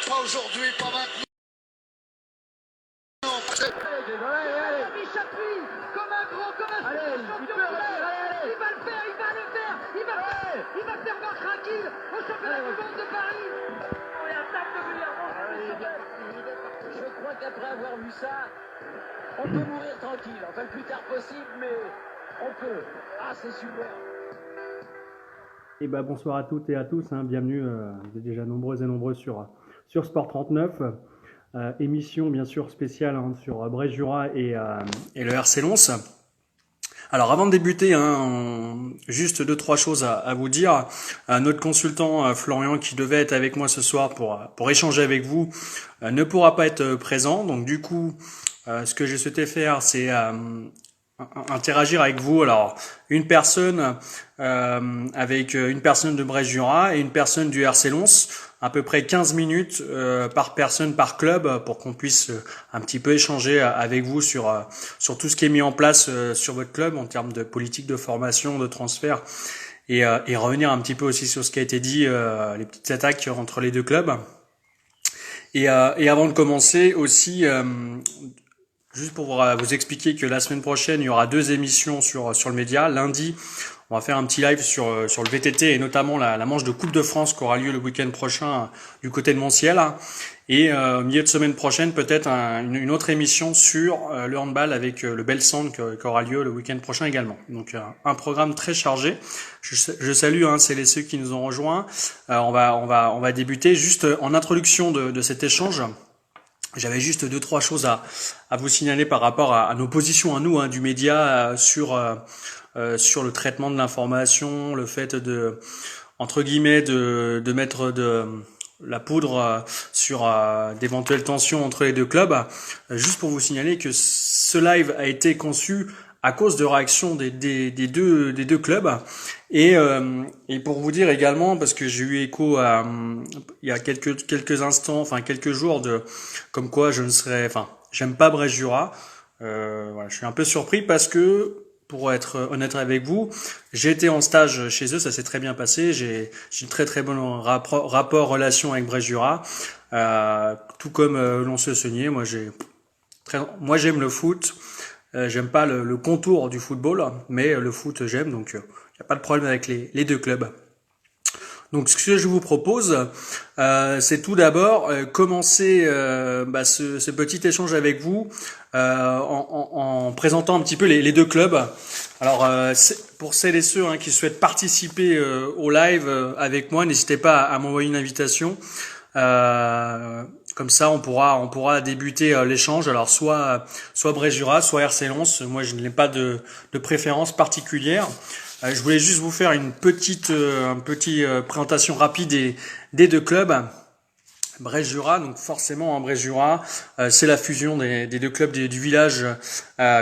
Pas aujourd'hui, pas maintenant. Il s'appuie comme un grand, comme un champion du monde. Il va le faire, il va le faire. Il va faire battre tranquille au championnat du monde de Paris. On est à table de Je crois qu'après avoir vu ça, on peut mourir tranquille. Enfin, le plus tard possible, mais on peut. Ah, c'est super. Et bonsoir à toutes et à tous, bienvenue, vous êtes déjà nombreux et nombreux sur Sport 39, émission bien sûr spéciale sur Bressuire et le RC Lens. Alors avant de débuter, juste 2-3 choses à vous dire. Notre consultant Florian, qui devait être avec moi ce soir pour échanger avec vous, ne pourra pas être présent. Donc du coup, ce que j'ai souhaité faire, c'est interagir avec vous. Alors une personne avec une personne de Bressuire et une personne du RC Lens, à peu près 15 minutes par personne par club, pour qu'on puisse un petit peu échanger avec vous sur tout ce qui est mis en place sur votre club en termes de politique de formation, de transfert, et revenir un petit peu aussi sur ce qui a été dit, les petites attaques entre les deux clubs. Et avant de commencer aussi, juste pour vous expliquer que la semaine prochaine, il y aura 2 émissions sur le média. Lundi, on va faire un petit live sur le VTT et notamment la manche de Coupe de France qui aura lieu le week-end prochain du côté de Montiel. Et au milieu de semaine prochaine, peut-être une autre émission sur le handball avec le Belsand qui aura lieu le week-end prochain également. Donc un programme très chargé. Je salue celles et ceux qui nous ont rejoints. On va débuter juste en introduction de cet échange. J'avais juste 2-3 choses à vous signaler par rapport à nos positions à nous, du média, sur le traitement de l'information, le fait de, entre guillemets, de mettre de la poudre sur d'éventuelles tensions entre les deux clubs. Juste pour vous signaler que ce live a été conçu à cause de réactions des deux clubs, et pour vous dire également, parce que j'ai eu écho il y a quelques instants, enfin quelques jours, comme quoi j'aime pas Bressuire. Voilà, je suis un peu surpris parce que, pour être honnête avec vous, j'ai été en stage chez eux, ça s'est très bien passé, j'ai une très bonne relation avec Bressuire, tout comme Lens-le-Saunier. Moi j'aime le foot. J'aime pas le contour du football, mais le foot j'aime, donc il n'y a pas de problème avec les deux clubs. Donc ce que je vous propose, c'est tout d'abord commencer ce petit échange avec vous en présentant un petit peu les deux clubs. Alors pour celles et ceux qui souhaitent participer au live avec moi, n'hésitez pas à m'envoyer une invitation. Comme ça, on pourra débuter l'échange. Alors soit Bressuire, soit RC Lens. Moi, je n'ai pas de préférence particulière. Je voulais juste vous faire une petite présentation rapide des deux clubs. Bressuire, donc forcément Bressuire, c'est la fusion des deux clubs du village,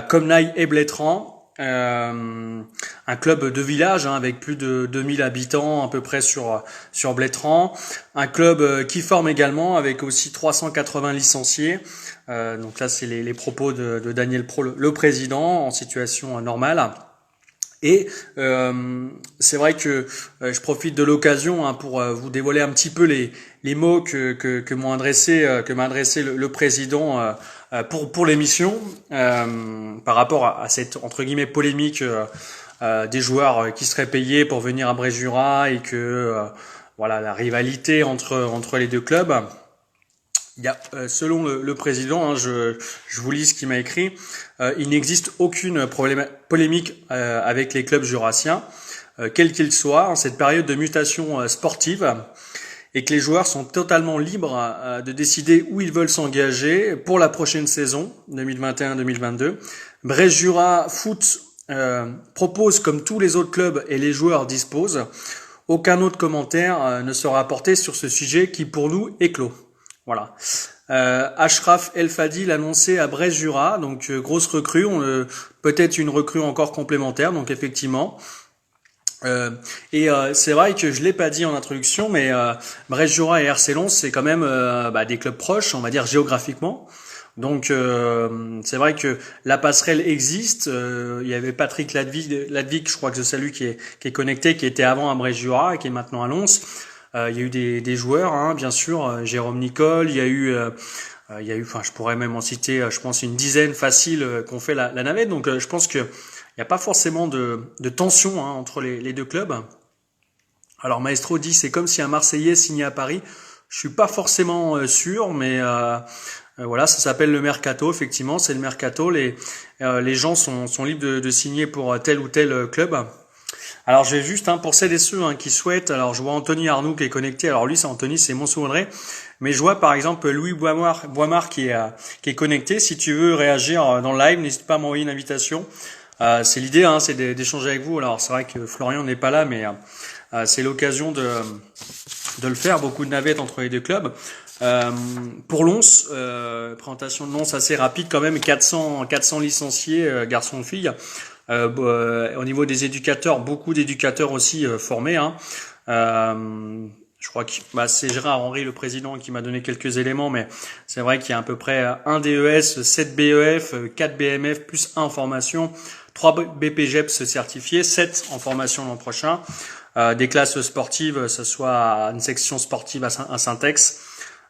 Comnaille et Blétran. Un club de village avec plus de 2000 habitants à peu près sur Blétran, un club qui forme également avec aussi 380 licenciés. Donc là c'est les propos de Daniel Pro, le président, en situation normale. Et c'est vrai que je profite de l'occasion pour vous dévoiler un petit peu les mots que m'a adressé le président pour l'émission, par rapport à cette entre guillemets polémique des joueurs qui seraient payés pour venir à Bressuire, et que la rivalité entre les deux clubs. Il y a, selon le président, je vous lis ce qu'il m'a écrit, il n'existe aucune polémique avec les clubs jurassiens, quels qu'ils soient, en cette période de mutation sportive, et que les joueurs sont totalement libres de décider où ils veulent s'engager pour la prochaine saison 2021-2022. Bressuire Foot propose comme tous les autres clubs et les joueurs disposent. Aucun autre commentaire ne sera apporté sur ce sujet qui pour nous est clos. Voilà. Achraf El Fadil annoncé à Bressuire, donc grosse recrue, peut-être une recrue encore complémentaire, donc effectivement. C'est vrai que je l'ai pas dit en introduction, mais Bressuire et RC Lens, c'est quand même des clubs proches, on va dire géographiquement. Donc c'est vrai que la passerelle existe. Il y avait Patrick Ladvik, je crois que je salue, qui est connecté, qui était avant à Bressuire et qui est maintenant à Lens. Il y a eu des joueurs, hein, bien sûr, Jérôme Nicole, enfin, je pourrais même en citer, je pense, une dizaine facile qui ont fait la navette. Donc, je pense que il n'y a pas forcément de tension, hein, entre les deux clubs. Alors, Maestro dit, c'est comme si un Marseillais signait à Paris. Je suis pas forcément sûr, mais voilà, ça s'appelle le mercato. Effectivement, c'est le mercato. Les gens sont libres de signer pour tel ou tel club. Alors, je vais juste, hein, pour celles et ceux, hein, qui souhaitent. Alors, je vois Anthony Arnoux qui est connecté. Alors lui, c'est Anthony, c'est Montsou-Audrey. Mais je vois par exemple Louis Boimard qui est connecté. Si tu veux réagir dans le live, n'hésite pas à m'envoyer une invitation. C'est l'idée, hein, c'est d'échanger avec vous. Alors, c'est vrai que Florian n'est pas là, mais c'est l'occasion de le faire. Beaucoup de navettes entre les deux clubs. Pour Lons, présentation de Lons assez rapide quand même, 400 licenciés, garçons-filles. Au niveau des éducateurs, beaucoup d'éducateurs aussi formés, hein. Je crois que c'est Gérard Henry, le président, qui m'a donné quelques éléments, mais c'est vrai qu'il y a à peu près 1 DES, 7 BEF, 4 BMF, plus 1 en formation, 3 BPGEPS certifiés, 7 en formation l'an prochain, des classes sportives, que ce soit une section sportive à Syntex,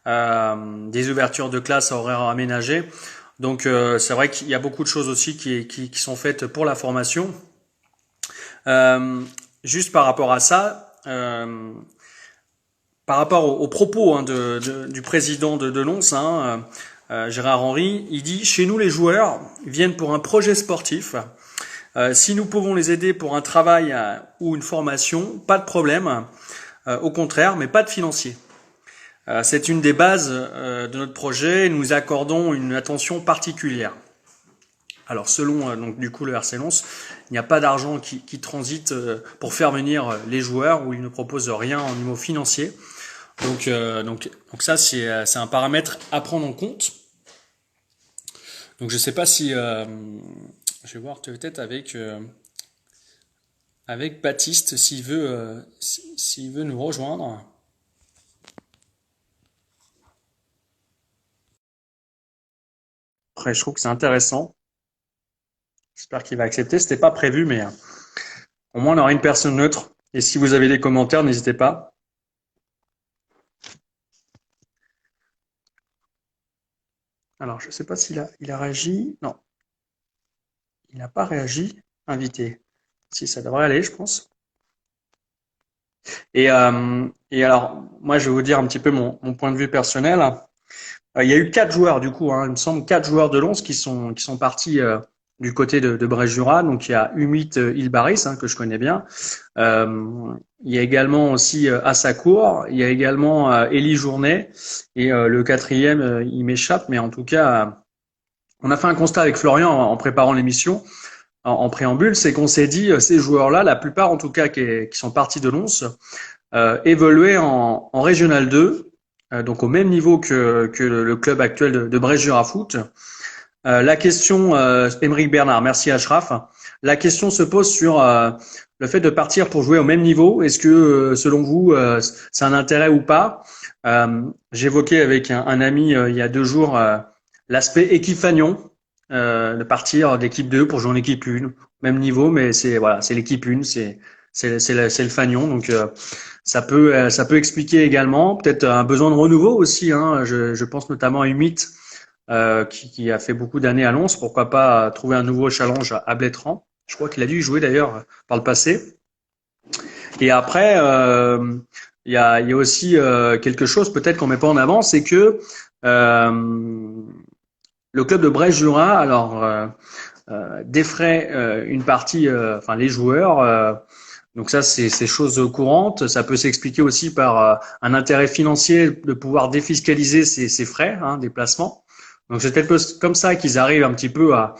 des ouvertures de classes à horaires aménagés. Donc c'est vrai qu'il y a beaucoup de choses aussi qui sont faites pour la formation. Juste par rapport à ça, par rapport aux propos, hein, du président de Lons, hein, Gérard Henry, il dit: chez nous les joueurs viennent pour un projet sportif. Si nous pouvons les aider pour un travail ou une formation, pas de problème. Au contraire, mais pas de financier. C'est une des bases de notre projet. Nous accordons une attention particulière. Alors donc du coup le RC Lens, il n'y a pas d'argent qui transite pour faire venir les joueurs, où ils ne proposent rien au niveau financier. Donc ça c'est un paramètre à prendre en compte. Donc je sais pas si je vais voir peut-être avec Baptiste s'il veut nous rejoindre. Après, je trouve que c'est intéressant. J'espère qu'il va accepter. C'était pas prévu, mais au moins on aura une personne neutre. Et si vous avez des commentaires, n'hésitez pas. Alors, je ne sais pas s'il a réagi. Non, il n'a pas réagi. Invité. Si, ça devrait aller, je pense. Et alors, moi, je vais vous dire un petit peu mon point de vue personnel. Il y a eu 4 joueurs, du coup, hein, il me semble 4 joueurs de Lens qui sont partis du côté de Bréjura. Donc, il y a Humit Ilbaris, hein, que je connais bien. Il y a également aussi Assacourt. Il y a également Élie Journet. Et le quatrième, il m'échappe, mais en tout cas, on a fait un constat avec Florian en préparant l'émission, en préambule, c'est qu'on s'est dit, ces joueurs-là, la plupart en tout cas qui sont partis de Lens, évoluaient en Régional 2, donc au même niveau que le club actuel de Bréjura Foot. La question, Émeric Bernard, merci Achraf. La question se pose sur le fait de partir pour jouer au même niveau. Est-ce que, selon vous, c'est un intérêt ou pas? J'évoquais avec un ami il y a 2 jours l'aspect équipe Fagnon, de partir d'équipe 2 pour jouer en équipe 1, même niveau, mais c'est l'équipe 1, c'est le Fagnon. Donc ça peut expliquer également peut-être un besoin de renouveau aussi, hein. Je pense notamment à Humit, qui a fait beaucoup d'années à Lens. Pourquoi pas trouver un nouveau challenge à Blétran? Je crois qu'il a dû y jouer d'ailleurs par le passé. Et après, il y a aussi quelque chose peut-être qu'on met pas en avant, c'est que le club de Bréjura, alors défraie une partie, enfin les joueurs. Donc ça, c'est chose courante. Ça peut s'expliquer aussi par un intérêt financier de pouvoir défiscaliser ces frais, hein, des placements. Donc c'est peut-être comme ça qu'ils arrivent un petit peu à.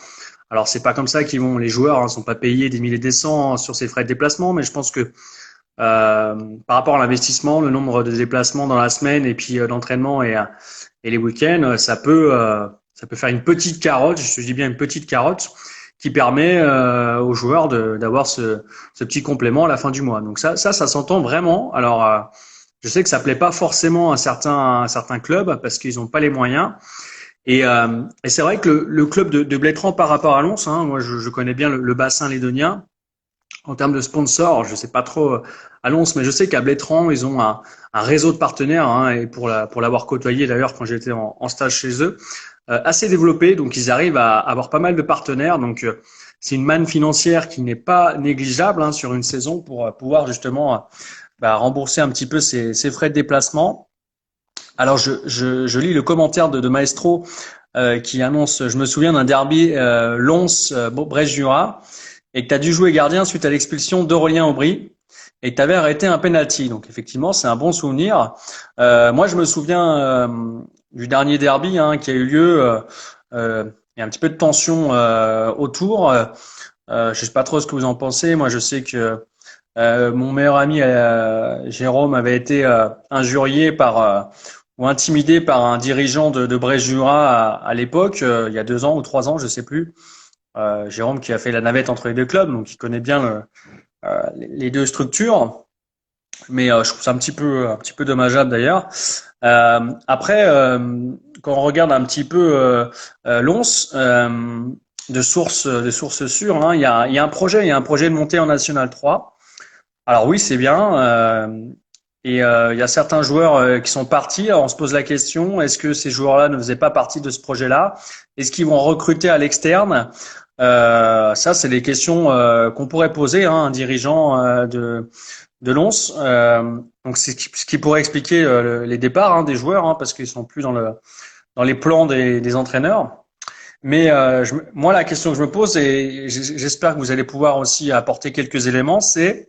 Alors c'est pas comme ça les joueurs, hein, sont pas payés des milliers et des cents sur ces frais de déplacement, mais je pense que par rapport à l'investissement, le nombre de déplacements dans la semaine et puis d'entraînement et les week-ends, ça peut faire une petite carotte, je dis bien une petite carotte, qui permet aux joueurs d'avoir ce petit complément à la fin du mois. Donc ça s'entend vraiment. Alors je sais que ça plaît pas forcément à certains clubs parce qu'ils n'ont pas les moyens. Et c'est vrai que le club de Blétran par rapport à Lens, hein, moi je connais bien le bassin lédonien. en termes de sponsors, je sais pas trop à Lons, mais je sais qu'à Blétrand, ils ont un réseau de partenaires, hein, et pour l'avoir côtoyé d'ailleurs quand j'étais en stage chez eux, assez développé. Donc ils arrivent à avoir pas mal de partenaires. Donc c'est une manne financière qui n'est pas négligeable, hein, sur une saison pour pouvoir justement rembourser un petit peu ses frais de déplacement. Alors je lis le commentaire de Maestro qui annonce, je me souviens d'un derby Lons-Brest-Jura, et que tu as dû jouer gardien suite à l'expulsion d'Aurélien Aubry et que tu avais arrêté un penalty. Donc effectivement, c'est un bon souvenir. Moi, je me souviens du dernier derby, hein, qui a eu lieu. Il y a un petit peu de tension autour. Je sais pas trop ce que vous en pensez. Moi, je sais que mon meilleur ami Jérôme avait été injurié ou intimidé par un dirigeant de Brest-Jura à l'époque, il y a 2 ans ou 3 ans, je sais plus. Jérôme qui a fait la navette entre les deux clubs, donc il connaît bien les deux structures. Mais je trouve ça un petit peu dommageable d'ailleurs. Après, quand on regarde un petit peu Lons, de sources sûres, hein, il y a un projet de montée en National 3. Alors oui, c'est bien. Il y a certains joueurs qui sont partis. Alors on se pose la question, est-ce que ces joueurs-là ne faisaient pas partie de ce projet-là? Est-ce qu'ils vont recruter à l'externe? Ça, c'est des questions qu'on pourrait poser, hein, à un dirigeant de Lons. Donc c'est ce qui pourrait expliquer les départs, hein, des joueurs, hein, parce qu'ils sont plus dans les plans des entraîneurs. Mais moi, la question que je me pose, et j'espère que vous allez pouvoir aussi apporter quelques éléments, c'est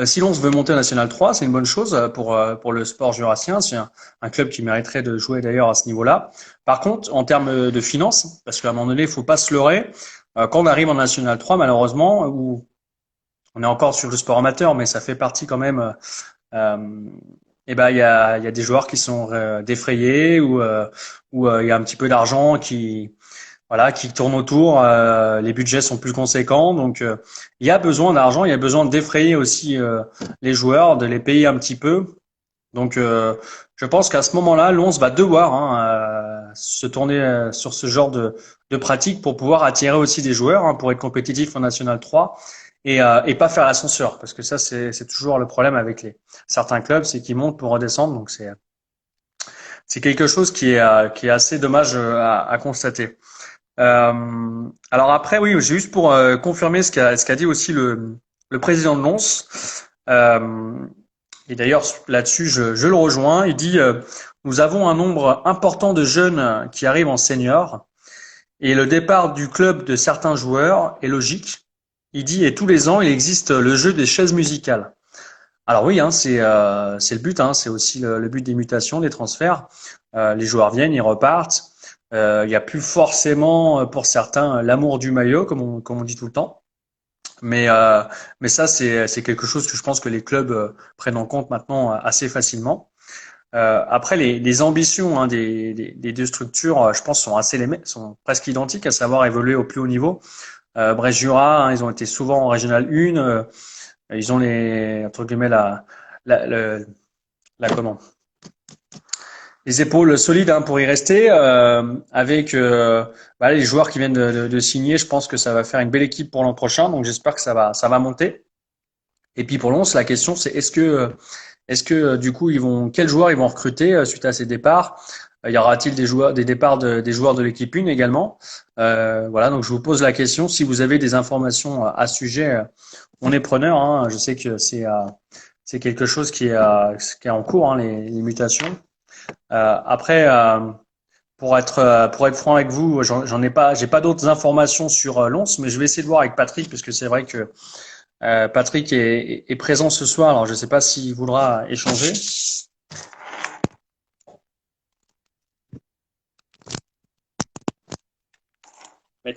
si Lons veut monter en National 3, c'est une bonne chose pour le sport jurassien. C'est un club qui mériterait de jouer d'ailleurs à ce niveau-là. Par contre, en termes de finances, parce qu'à un moment donné, il faut pas se leurrer, quand on arrive en National 3, malheureusement, où on est encore sur le sport amateur, mais ça fait partie quand même, il y a des joueurs qui sont défrayés ou il y a un petit peu d'argent qui tourne autour. Les budgets sont plus conséquents, donc il y a besoin d'argent, il y a besoin de défrayer aussi les joueurs, de les payer un petit peu. Donc je pense qu'à ce moment-là, Lons va devoir, hein, se tourner sur ce genre de pratique pour pouvoir attirer aussi des joueurs, hein, pour être compétitif en National 3 et pas faire l'ascenseur, parce que ça c'est toujours le problème avec certains clubs, c'est qu'ils montent pour redescendre, donc c'est quelque chose qui est assez dommage à constater. Alors après, oui, juste pour confirmer ce qu'a dit aussi le président de Lons. Euh, et d'ailleurs, là-dessus, je le rejoins. Il dit, nous avons un nombre important de jeunes qui arrivent en senior et le départ du club de certains joueurs est logique. Il dit, et tous les ans, il existe le jeu des chaises musicales. Alors oui, hein, c'est le but, hein, c'est aussi le but des mutations, des transferts. Les joueurs viennent, ils repartent. Il n'y a plus forcément pour certains l'amour du maillot, comme on dit tout le temps. Mais ça, c'est quelque chose que je pense que les clubs prennent en compte maintenant assez facilement. Après, les ambitions, hein, des deux structures, je pense, sont presque identiques, à savoir évoluer au plus haut niveau. Brest-Jura, hein, ils ont été souvent en Régional 1. Ils ont entre guillemets, comment? Les épaules solides, hein, pour y rester, avec les joueurs qui viennent de signer. Je pense que ça va faire une belle équipe pour l'an prochain, donc j'espère que ça va monter. Et puis pour Lons, la question c'est est-ce que du coup quels joueurs ils vont recruter suite à ces départs? Y aura-t-il des départs des joueurs de l'équipe 1 également? Voilà, donc je vous pose la question. Si vous avez des informations à ce sujet, on est preneur, hein. Je sais que c'est quelque chose qui est en cours, hein, les mutations. Après, pour être franc avec vous, j'ai pas d'autres informations sur Lons, mais je vais essayer de voir avec Patrick, parce que c'est vrai que Patrick est présent ce soir. Alors je ne sais pas s'il voudra échanger.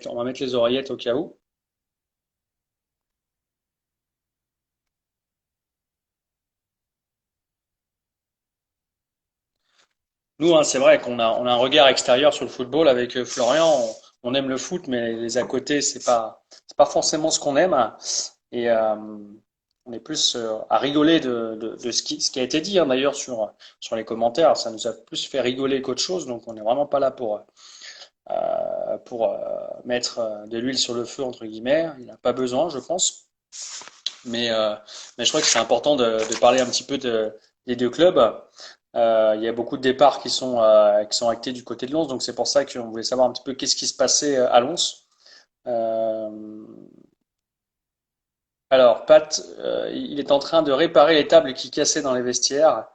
On va mettre les oreillettes au cas où. Nous, hein, c'est vrai on a un regard extérieur sur le football avec Florian. On aime le foot, mais les à côté, c'est pas forcément ce qu'on aime. Et on est plus à rigoler de ce qui a été dit, hein, d'ailleurs sur les commentaires. Ça nous a plus fait rigoler qu'autre chose. Donc on n'est vraiment pas là pour mettre de l'huile sur le feu, entre guillemets. Il n'a pas besoin, je pense. Mais je crois que c'est important de parler un petit peu des deux clubs. Il y a beaucoup de départs qui sont actés du côté de Lens, donc c'est pour ça qu'on voulait savoir un petit peu qu'est-ce qui se passait à Lens. Euh, alors, Pat, il est en train de réparer les tables qui cassaient dans les vestiaires.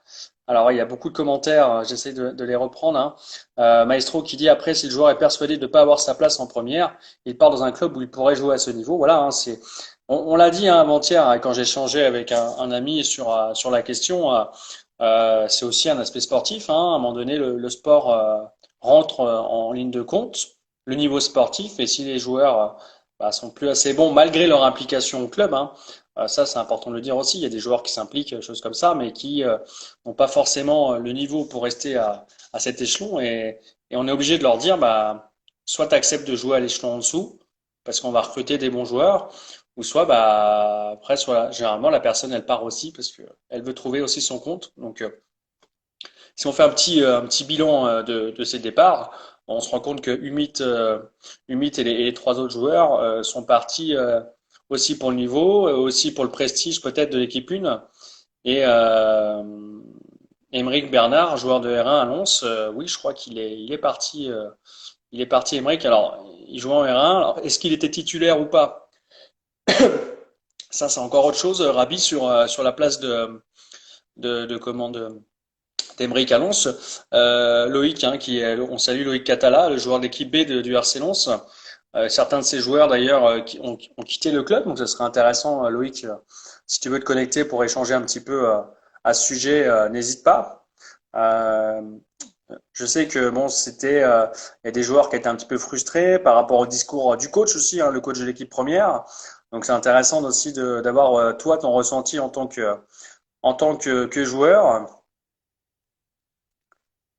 Alors, il y a beaucoup de commentaires, j'essaie de les reprendre, hein. Maestro qui dit après, si le joueur est persuadé de ne pas avoir sa place en première, il part dans un club où il pourrait jouer à ce niveau. Voilà, hein, on l'a dit hein, avant-hier hein, quand j'ai échangé avec un ami sur la question. C'est aussi un aspect sportif, hein. À un moment donné, le sport rentre en ligne de compte, le niveau sportif, et si les joueurs sont plus assez bons malgré leur implication au club, hein, ça c'est important de le dire aussi. Il y a des joueurs qui s'impliquent, choses comme ça, mais qui n'ont pas forcément le niveau pour rester à cet échelon, et on est obligé de leur dire, soit tu acceptes de jouer à l'échelon en dessous, parce qu'on va recruter des bons joueurs, ou soit après, généralement la personne elle part aussi parce que elle veut trouver aussi son compte. Donc si on fait un petit bilan de ces départs, on se rend compte que Humit et les trois autres joueurs sont partis aussi pour le niveau, aussi pour le prestige peut-être de l'équipe 1. Et Aymeric Bernard, joueur de R1 à Lens, oui, je crois il est parti. Il est parti Aymeric. Alors, il jouait en R1. Alors, est-ce qu'il était titulaire ou pas? Ça, c'est encore autre chose. Rabi sur la place de comment d'Aymeric à Lens. Loïc, hein, on salue Loïc Catala, le joueur de l'équipe B du RC Lens. Certains de ces joueurs d'ailleurs qui ont quitté le club, donc ce serait intéressant, Loïc, si tu veux te connecter pour échanger un petit peu à ce sujet, n'hésite pas. Euh, je sais que bon, il y a des joueurs qui étaient un petit peu frustrés par rapport au discours du coach aussi, hein, le coach de l'équipe première. Donc c'est intéressant aussi d'avoir toi ton ressenti en tant que joueur.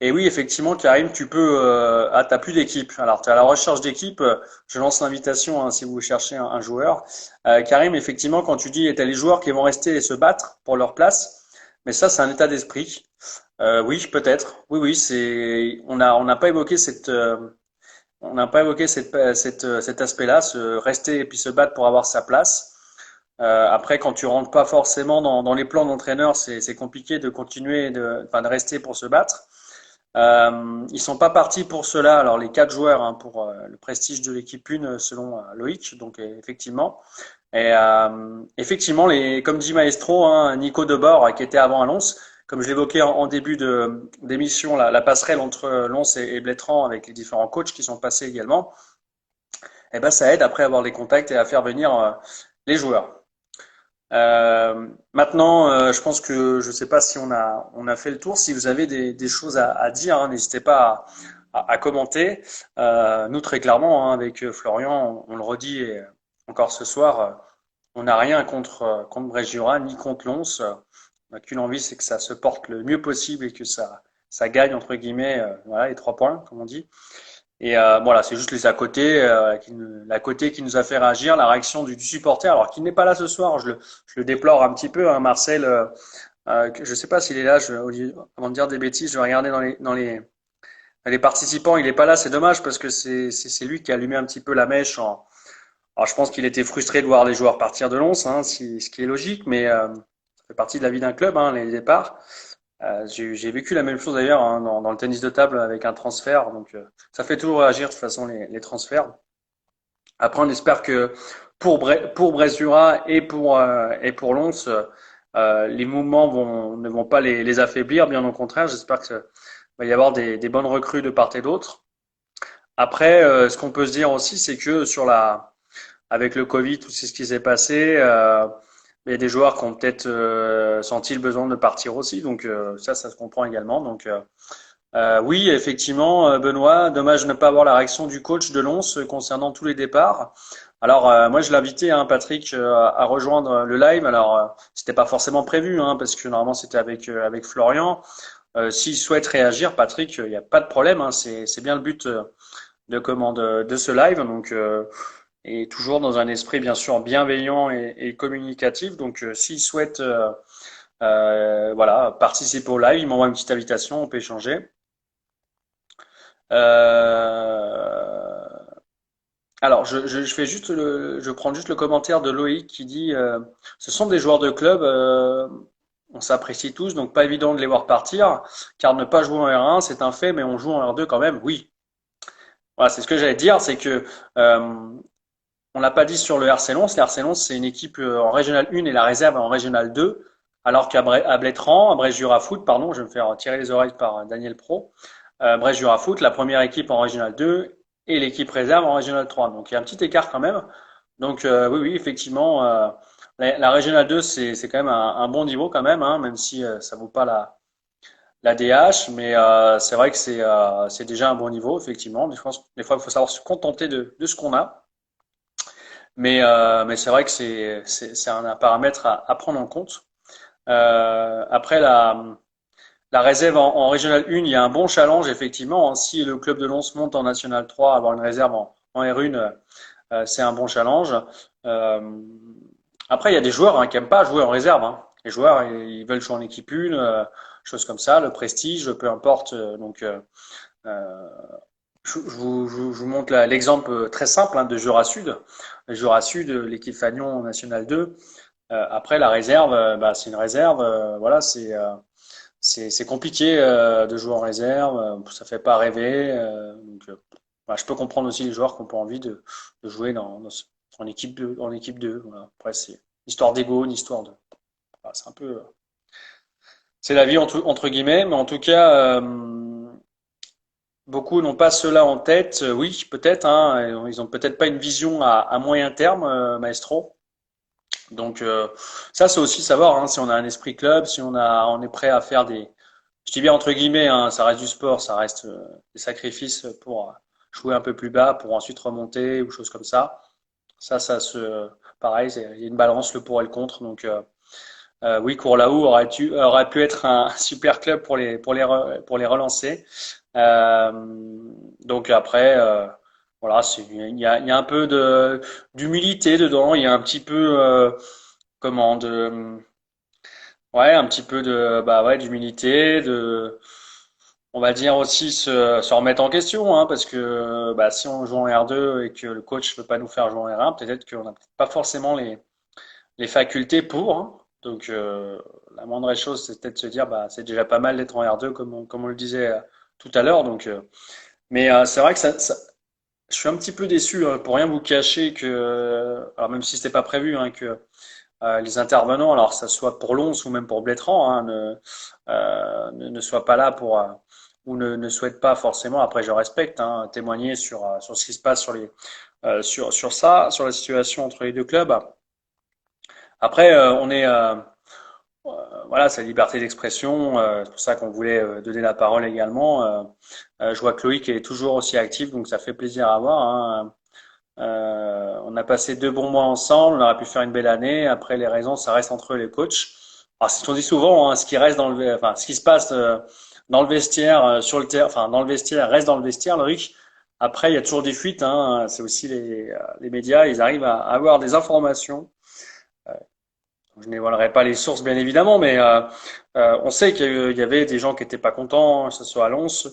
Et oui, effectivement, Karim, t'as plus d'équipe. Alors, tu es à la recherche d'équipe. Je lance l'invitation hein, si vous cherchez un joueur. Karim, effectivement, quand tu dis, t'as les joueurs qui vont rester et se battre pour leur place, mais ça, c'est un état d'esprit. Oui, peut-être. Oui, oui, on n'a pas évoqué on n'a pas évoqué cet aspect-là, se rester et puis se battre pour avoir sa place. Après, quand tu rentres pas forcément dans les plans d'entraîneur, c'est compliqué de continuer, enfin, de rester pour se battre. Ils sont pas partis pour cela. Alors les quatre joueurs hein, pour le prestige de l'équipe 1 selon Loïc. Donc effectivement. Et effectivement, comme dit Maestro, hein, Nico Debord qui était avant à Lens, comme je l'évoquais en début d'émission, la passerelle entre Lens et Blétran avec les différents coachs qui sont passés également, et ben ça aide après à avoir les contacts et à faire venir les joueurs. Maintenant, je pense que je ne sais pas si on a fait le tour. Si vous avez des choses à dire, hein, n'hésitez pas à commenter. Nous, très clairement, hein, avec Florian, on le redit et encore ce soir, on n'a rien contre Bresjura ni contre Lens. On n'a qu'une envie, c'est que ça se porte le mieux possible et que ça gagne entre guillemets, voilà, les 3 points, comme on dit. Et voilà, c'est juste les à côté, l'à côté qui nous a fait réagir, la réaction du supporter, alors qu'il n'est pas là ce soir, je le déplore un petit peu, hein, Marcel. Je sais pas s'il est là. Avant de dire des bêtises, je vais regarder dans les participants. Il est pas là, c'est dommage parce que c'est lui qui a allumé un petit peu la mèche. Alors je pense qu'il était frustré de voir les joueurs partir de Lens, hein, ce qui est logique, mais ça fait partie de la vie d'un club, hein, les départs. J'ai vécu la même chose d'ailleurs hein, dans le tennis de table avec un transfert, donc ça fait toujours réagir de toute façon les transferts. Après, on espère que pour Bressurat et pour Lens, les mouvements ne vont pas les affaiblir, bien au contraire. J'espère que va y avoir des bonnes recrues de part et d'autre. Après, ce qu'on peut se dire aussi, c'est que avec le Covid, tout ce qui s'est passé, il y a des joueurs qui ont peut-être senti le besoin de partir aussi, donc ça se comprend également. Donc oui, effectivement, Benoît, dommage de ne pas avoir la réaction du coach de Lens concernant tous les départs. Alors moi je l'invitais, hein, Patrick, à rejoindre le live. Alors c'était pas forcément prévu, hein, parce que normalement c'était avec Florian. S'il souhaite réagir, Patrick, il n'y a pas de problème, hein, c'est bien le but de ce live. Donc et toujours dans un esprit bien sûr bienveillant et communicatif. Donc s'il souhaite voilà, participer au live, il m'envoie une petite invitation, on peut échanger. Euh, Alors, je prends juste le commentaire de Loïc qui dit, ce sont des joueurs de club, on s'apprécie tous, donc pas évident de les voir partir, car ne pas jouer en R1, c'est un fait, mais on joue en R2 quand même. Oui, voilà, c'est ce que j'allais dire, c'est que on l'a pas dit sur le RC Lens. Le RC Lens, c'est une équipe en Régional 1 et la réserve est en Régional 2, alors à Blétran, à Brest Jura Foot, pardon, je vais me faire tirer les oreilles par Daniel Pro. Brest Jura Foot, la première équipe en Régional 2 et l'équipe réserve en Régional 3. Donc il y a un petit écart quand même. Donc oui, oui, effectivement, la Régional 2, c'est quand même un bon niveau quand même, hein, même si ça vaut pas la DH, mais c'est vrai que c'est déjà un bon niveau, effectivement. Des fois, il faut savoir se contenter de ce qu'on a. Mais c'est vrai que c'est un paramètre à prendre en compte. Après, la réserve en Régional 1, il y a un bon challenge, effectivement, hein. Si le club de Lens monte en National 3, avoir une réserve en R1, c'est un bon challenge. Euh, Après, il y a des joueurs, hein, qui aiment pas jouer en réserve, hein. Les joueurs, ils veulent jouer en équipe 1, choses comme ça, le prestige, peu importe. Euh, je vous montre l'exemple très simple, hein, de Jura Sud. Jura Sud, l'équipe Fagnon en National 2. Après, la réserve, bah, c'est une réserve. Voilà, c'est compliqué de jouer en réserve. Ça fait pas rêver. Bah, je peux comprendre aussi les joueurs qui n'ont pas envie de jouer en équipe 2. Voilà. Après, c'est une histoire d'ego, une histoire de. Voilà, c'est un peu. C'est la vie entre guillemets, mais en tout cas, beaucoup n'ont pas cela en tête. Oui, peut-être, hein, ils ont peut-être pas une vision à moyen terme, Maestro. Donc ça, c'est aussi savoir, hein, si on a un esprit club, si on est prêt à faire je dis bien entre guillemets, hein, ça reste du sport, ça reste des sacrifices pour jouer un peu plus bas, pour ensuite remonter ou choses comme ça. Pareil, il y a une balance le pour et le contre. Donc oui, Courlaou aurait pu être un super club pour les relancer. Euh, donc après, voilà, il y a un peu d'humilité dedans. Il y a un petit peu, comment, ouais, un petit peu bah ouais, d'humilité, on va dire aussi se remettre en question, hein, parce que bah, si on joue en R2 et que le coach ne veut pas nous faire jouer en R1, peut-être qu'on n'a pas forcément les facultés pour, hein. Donc la moindre chose, c'est peut-être de se dire, bah c'est déjà pas mal d'être en R2, comme on le disait tout à l'heure. Donc mais c'est vrai que je suis un petit peu déçu, hein, pour rien vous cacher que, alors même si c'était pas prévu, hein, que les intervenants, alors ça soit pour Lons ou même pour Blétran, hein, ne soient pas là ou ne souhaitent pas forcément. Après, je respecte, hein, témoigner sur ce qui se passe sur la situation entre les deux clubs. Après, voilà, c'est la liberté d'expression. C'est pour ça qu'on voulait donner la parole également. Je vois que Loïc est toujours aussi actif, donc ça fait plaisir à voir, hein. On a passé 2 bons mois ensemble, on aurait pu faire une belle année. Après, les raisons, ça reste entre eux, les coachs. Alors, c'est ce qu'on dit souvent, hein, ce qui reste enfin, ce qui se passe dans le vestiaire, sur le terrain, enfin, dans le vestiaire, reste dans le vestiaire, Loïc. Après, il y a toujours des fuites, hein. C'est aussi les médias, ils arrivent à avoir des informations. Je ne dévoilerai pas les sources, bien évidemment, mais on sait qu'il y avait des gens qui étaient pas contents, que ce soit à Lens,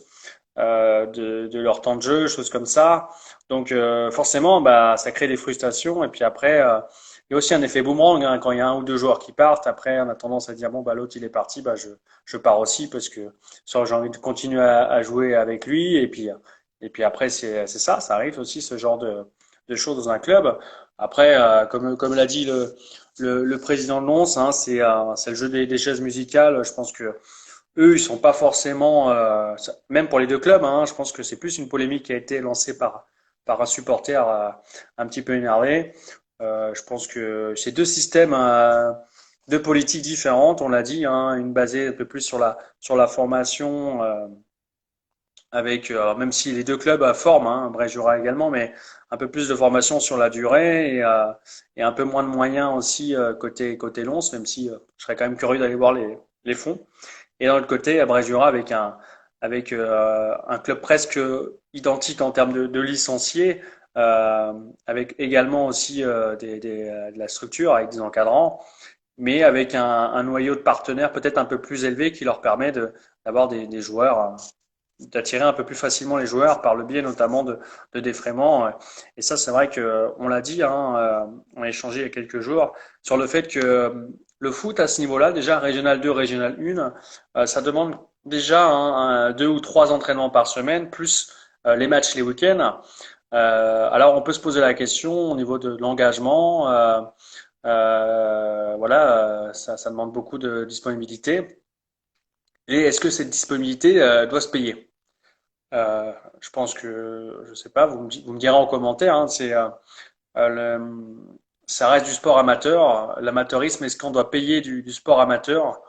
de leur temps de jeu, choses comme ça. Donc forcément, bah, ça crée des frustrations. Et puis après, il y a aussi un effet boomerang, hein, quand il y a un ou deux joueurs qui partent. Après, on a tendance à dire bon, bah l'autre il est parti, bah je pars aussi parce que soit j'ai envie de continuer à jouer avec lui. Et puis après, c'est ça, ça arrive aussi ce genre de choses dans un club. Après, comme l'a dit le président de Lons, hein, c'est le jeu des chaises musicales. Je pense que eux, ils sont pas forcément, même pour les deux clubs, hein, je pense que c'est plus une polémique qui a été lancée par un supporter un petit peu énervé. Je pense que c'est deux systèmes, deux politiques différentes, on l'a dit, hein, une basée un peu plus sur la formation, avec, alors même si les deux clubs forment, hein, Brest Jura également, mais un peu plus de formation sur la durée et un peu moins de moyens aussi côté Lons, même si je serais quand même curieux d'aller voir les fonds. Et d'un autre côté, à Brest Jura avec un club presque identique en termes de licenciés, avec également aussi de la structure avec des encadrants, mais avec un noyau de partenaires peut-être un peu plus élevé qui leur permet d'avoir des joueurs, d'attirer un peu plus facilement les joueurs par le biais notamment de défraiements. Et ça, c'est vrai que on l'a dit, hein, on a échangé il y a quelques jours sur le fait que le foot à ce niveau-là, déjà Régional 2, Régional 1, ça demande déjà hein, 2 ou 3 entraînements par semaine, plus les matchs les week-ends. Alors on peut se poser la question au niveau de l'engagement. Voilà, ça demande beaucoup de disponibilité. Et est-ce que cette disponibilité doit se payer? Je pense que, je sais pas, vous me direz en commentaire, hein, le- ça reste du sport amateur. L'amateurisme, est-ce qu'on doit payer du sport amateur?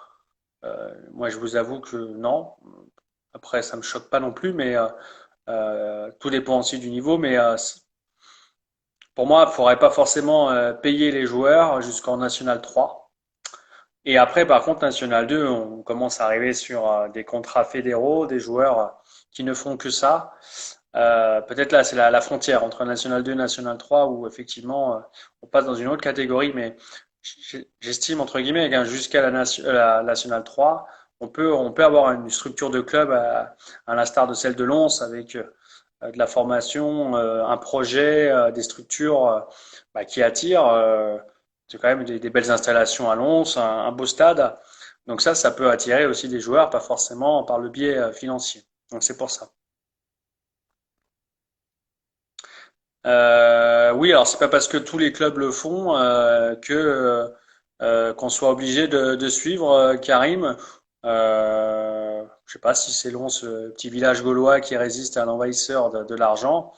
Moi, je vous avoue que non. Après, ça me choque pas non plus, mais tout dépend aussi du niveau. Mais pour moi, il faudrait pas forcément payer les joueurs jusqu'en National 3. Et après, par contre, National 2, on commence à arriver sur des contrats fédéraux, des joueurs qui ne font que ça. Peut-être là, c'est la frontière entre National 2 et National 3 où effectivement, on passe dans une autre catégorie, mais j'estime, entre guillemets, que jusqu'à la National 3, on peut avoir une structure de club à l'instar de celle de Lens avec de la formation, un projet, des structures bah, qui attirent. C'est quand même des belles installations à Lens, un beau stade. Donc ça peut attirer aussi des joueurs, pas forcément par le biais financier. Donc c'est pour ça. Oui, alors c'est pas parce que tous les clubs le font que qu'on soit obligé de suivre Karim. Je sais pas si c'est long ce petit village gaulois qui résiste à l'envahisseur de l'argent.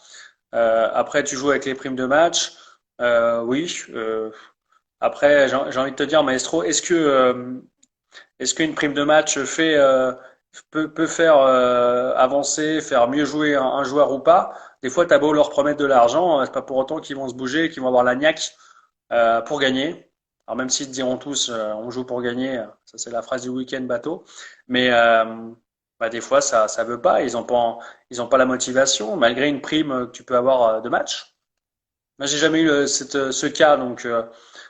Après, tu joues avec les primes de match. Oui. Après, j'ai envie de te dire, Maestro, est-ce qu'une prime de match peut faire avancer, faire mieux jouer un joueur ou pas? Des fois, t'as beau leur promettre de l'argent, c'est pas pour autant qu'ils vont se bouger, qu'ils vont avoir la niaque pour gagner. Alors même s'ils te diront tous, on joue pour gagner, ça c'est la phrase du week-end bateau. Mais bah, des fois, ça veut pas. Ils ont pas la motivation, malgré une prime que tu peux avoir de match. Moi, j'ai jamais eu ce cas, donc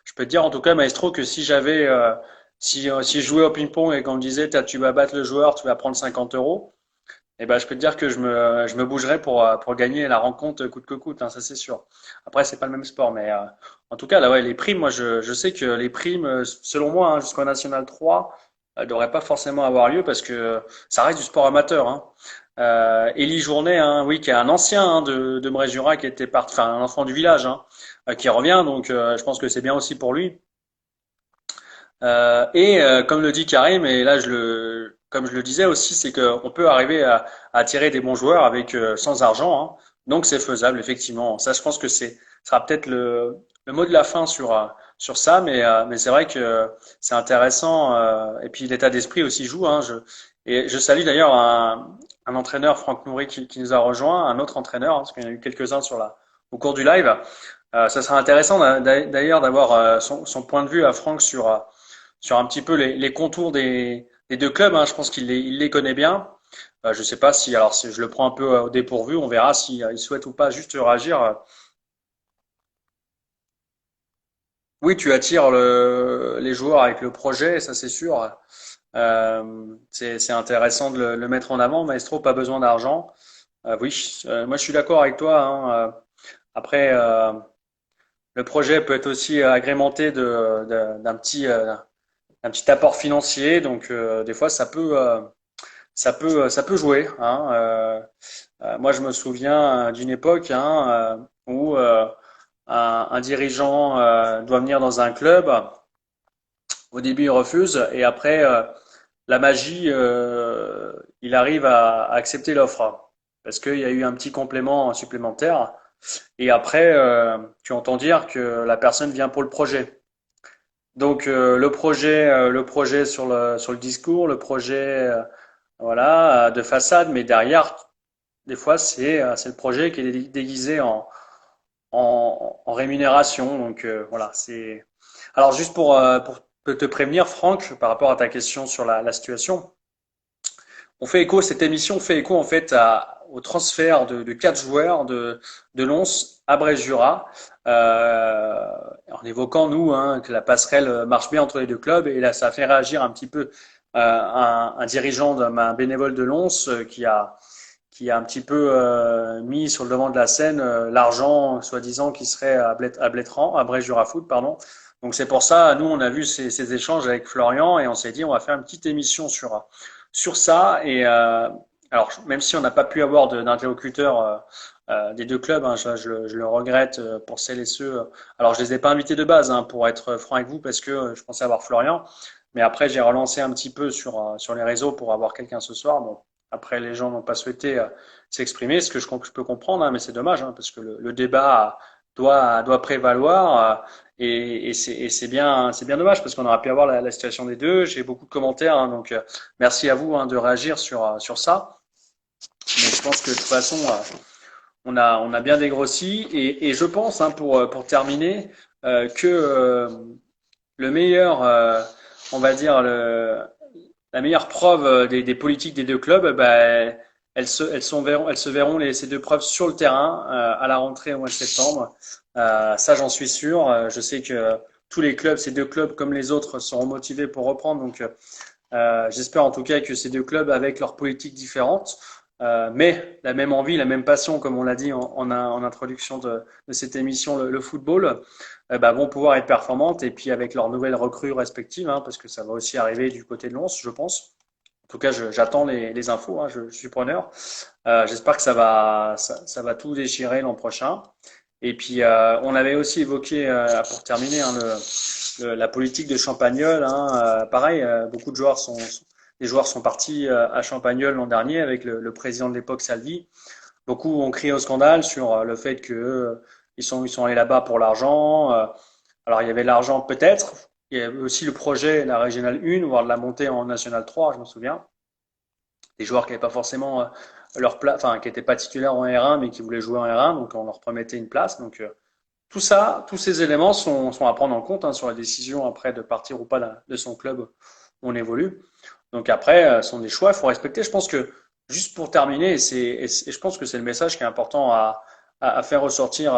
je peux te dire en tout cas, Maestro, que si je jouais au ping-pong et qu'on me disait, tu vas battre le joueur, tu vas prendre 50 euros, eh ben, je peux te dire que je me bougerais pour gagner la rencontre coûte que coûte, hein, ça c'est sûr. Après, c'est pas le même sport, mais en tout cas, là, ouais, les primes, moi, je sais que les primes, selon moi, hein, jusqu'au National 3, devraient pas forcément avoir lieu parce que ça reste du sport amateur, hein. Élie Journet, hein, oui, qui est un ancien hein, de Mréjura, qui était parti, enfin un enfant du village, hein, qui revient, donc je pense que c'est bien aussi pour lui. Comme le dit Karim, et là comme je le disais aussi, c'est qu'on peut arriver à attirer des bons joueurs avec sans argent, hein. Donc c'est faisable effectivement. Ça, je pense que c'est sera peut-être le mot de la fin sur ça, mais c'est vrai que c'est intéressant. Et puis l'état d'esprit aussi joue. Hein, et je salue d'ailleurs un entraîneur, Franck Nourri, qui nous a rejoint, un autre entraîneur, hein, parce qu'il y en a eu quelques-uns au cours du live. Ça sera intéressant d'ailleurs d'avoir son point de vue à Franck sur un petit peu les contours des deux clubs. Hein. Je pense qu'il les connaît bien. Je sais pas si je le prends un peu au dépourvu, on verra s'il souhaite ou pas juste réagir. Oui, tu attires les joueurs avec le projet, ça c'est sûr. C'est intéressant de le mettre en avant. Maestro, pas besoin d'argent. Oui, moi je suis d'accord avec toi. Hein. Après, le projet peut être aussi agrémenté d'un petit apport financier. Donc des fois ça peut jouer. Hein. Moi je me souviens d'une époque hein, où un dirigeant doit venir dans un club. Au début il refuse et après la magie, il arrive à accepter l'offre parce qu'il y a eu un petit complément supplémentaire. Et après, tu entends dire que la personne vient pour le projet. Donc le projet sur le discours, le projet voilà de façade, mais derrière, des fois c'est le projet qui est déguisé en rémunération. Donc voilà, c'est. Alors juste pour te prévenir, Franck, par rapport à ta question sur la situation, cette émission fait écho en fait au transfert de 4 joueurs de Lens à Bréjura, en évoquant nous hein, que la passerelle marche bien entre les deux clubs et là ça a fait réagir un petit peu un dirigeant, un bénévole de Lens qui a qui a un petit peu mis sur le devant de la scène l'argent, soi-disant, qui serait à Blétran, à Bréjura-Foot, pardon. Donc c'est pour ça, nous, on a vu ces échanges avec Florian et on s'est dit, on va faire une petite émission sur ça. Et alors, même si on n'a pas pu avoir d'interlocuteur des deux clubs, hein, je le regrette pour celles et ceux. Alors, je les ai pas invités de base, hein, pour être franc avec vous, parce que je pensais avoir Florian. Mais après, j'ai relancé un petit peu sur les réseaux pour avoir quelqu'un ce soir. Bon, après, les gens n'ont pas souhaité s'exprimer, ce que je peux comprendre, hein, mais c'est dommage, hein, parce que le débat doit prévaloir. Et c'est bien dommage parce qu'on aurait pu avoir la situation des deux. J'ai beaucoup de commentaires, hein, donc merci à vous, hein, de réagir sur ça. Mais je pense que de toute façon, on a bien dégrossi et je pense, hein, pour terminer, que le meilleur, on va dire la meilleure preuve des politiques des deux clubs, bah, elles se verront ces deux preuves sur le terrain à la rentrée au mois de septembre. Ça, j'en suis sûr. Je sais que tous les clubs, ces deux clubs comme les autres, seront motivés pour reprendre. Donc, j'espère en tout cas que ces deux clubs, avec leurs politiques différentes, mais la même envie, la même passion, comme on l'a dit en introduction de cette émission, le football, bah, vont pouvoir être performantes. Et puis avec leurs nouvelles recrues respectives, hein, parce que ça va aussi arriver du côté de Lens, je pense. En tout cas, j'attends les infos, hein, je suis preneur. J'espère que ça va tout déchirer l'an prochain. Et puis, on avait aussi évoqué, pour terminer, hein, la politique de Champagnole. Hein, pareil, beaucoup de les joueurs sont partis à Champagnole l'an dernier avec le président de l'époque, Salvi. Beaucoup ont crié au scandale sur le fait que ils sont allés là-bas pour l'argent. Alors, il y avait l'argent peut-être. Il y avait aussi le projet, la Régionale 1, voire de la montée en National 3, je me souviens. Des joueurs qui n'avaient pas forcément leur place, enfin, qui n'étaient pas titulaires en R1, mais qui voulaient jouer en R1, donc on leur promettait une place. Donc, tout ça, tous ces éléments sont à prendre en compte, hein, sur la décision après de partir ou pas de son club où on évolue. Donc après, ce sont des choix, il faut respecter. Je pense que, juste pour terminer, et je pense que c'est le message qui est important à faire ressortir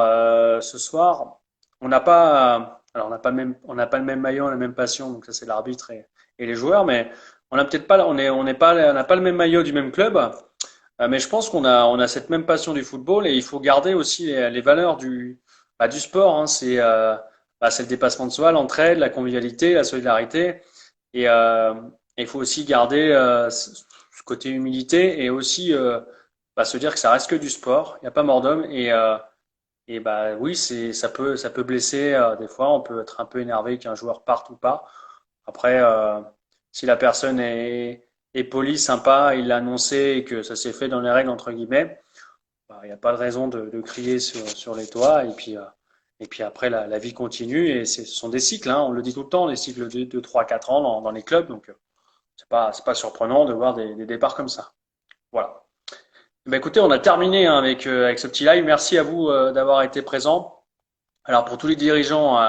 ce soir. On n'a pas, alors on n'a pas le même maillot, la même passion, donc ça c'est l'arbitre et les joueurs, mais on n'a peut-être pas, on n'a pas le même maillot du même club. Mais je pense on a cette même passion du football et il faut garder aussi les valeurs du sport. Hein. C'est le dépassement de soi, l'entraide, la convivialité, la solidarité. Et il faut aussi garder ce côté humilité et aussi se dire que ça reste que du sport. Il n'y a pas mort d'homme. Et bah oui, ça peut blesser des fois. On peut être un peu énervé qu'un joueur parte ou pas. Après, si la personne est polie, sympa, il l'a annoncé et que ça s'est fait dans les règles entre guillemets, bah, il n'y a pas de raison de crier sur les toits. Et puis après, la vie continue et ce sont des cycles. Hein, on le dit tout le temps, des cycles de 3, 4 ans dans les clubs. Donc c'est pas surprenant de voir des départs comme ça. Voilà. Ben écoutez, on a terminé, hein, avec ce petit live. Merci à vous d'avoir été présents. Alors pour tous les dirigeants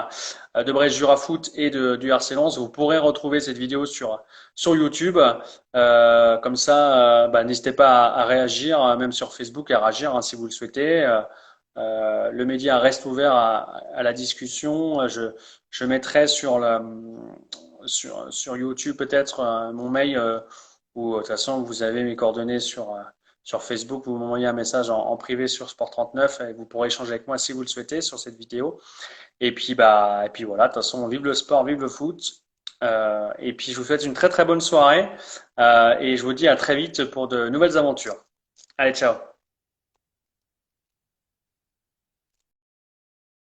de Brest Jura Foot et du RC Lens, vous pourrez retrouver cette vidéo sur YouTube. Comme ça, n'hésitez pas à réagir, même sur Facebook, à réagir, hein, si vous le souhaitez. Le média reste ouvert à la discussion. Je mettrai sur YouTube peut-être mon mail, ou de toute façon vous avez mes coordonnées sur Facebook. Vous m'envoyez un message en privé sur Sport39 et vous pourrez échanger avec moi si vous le souhaitez sur cette vidéo. Et puis voilà, de toute façon, vive le sport, vive le foot. Et puis je vous souhaite une très très bonne soirée et je vous dis à très vite pour de nouvelles aventures. Allez, ciao.